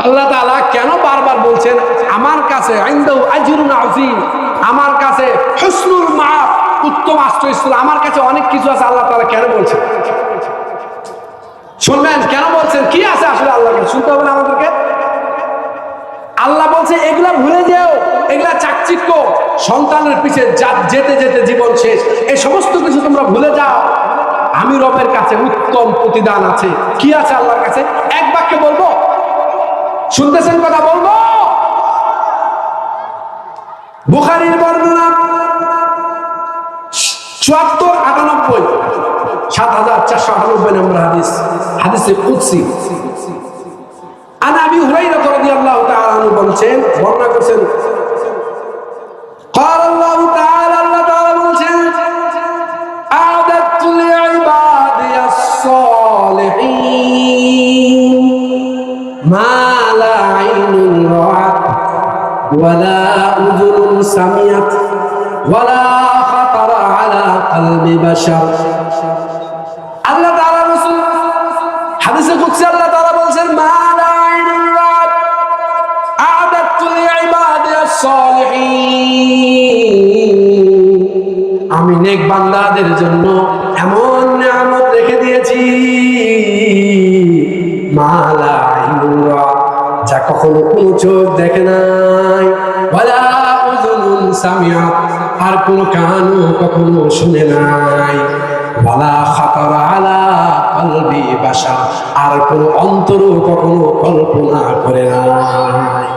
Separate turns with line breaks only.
আল্লাহ তাআলা কেন বারবার বলছেন আমার কাছে ইনদাহু আজরুন আযীম, আমার কাছে হুসনুল মাআব, উত্তম আশ্রয়স্থল, আমার কাছে অনেক কিছু আছে। আল্লাহ তাআলা কেন বলছেন শুনবেন? কেন বলছেন? কি আছে আসলে আল্লাহর কাছে? শুনতে হবে না আমাদেরকে? আল্লাহ বলছে এগুলা ভুলে যেও, এগুলা চাকচিক্য, সন্তানের পিছে যেতে যেতে জীবন শেষ, এই সমস্ত কিছু তোমরা ভুলে যাও। আমি রবের কাছে উত্তম প্রতিদান আছে। কি আছে আল্লাহর কাছে? এক বাক্যে বলবো, শুনতেছেন কথা? বলবো। বুখারীর বর্ণনা ৭৪৯৮, ৭৪৯৮ নম্বর হাদিস, হাদিসে কুদসি। আন আবি হুরায়রা রাদিয়াল্লাহু তাআলা আনহু বলেন, বর্ণনা করেছেন, قال الله تعالى, আল্লাহ তাআলা বলেন, আ'দাতু লি'ইবাদি الصالحين মা লা আইনুন রাআত ওয়ালা উযুনুন সামিআত ওয়ালা খাতারা আলা কলবি বাশার। আল্লাহ তাআলা রাসূল হাদিসে কুদসি আল্লাহ তাআলা বলেন, মা লা আইনুন রাআত আ'দাতু লি'ইবাদি الصالحين, আমি নেক বান্দাদের জন্য এমন নিয়ামত রেখে দিয়েছি, মা লা আইনুন রাআত, যা কখনো কোনো চোখ দেখে নাই, ওয়ালা উযুনুন সামিআত, আর কোনো কানও কখনো শুনে নাই, ওয়ালা খাতারা আলা কলবি বাশার, আর কোনো অন্তরও কখনো কল্পনা করে নাই।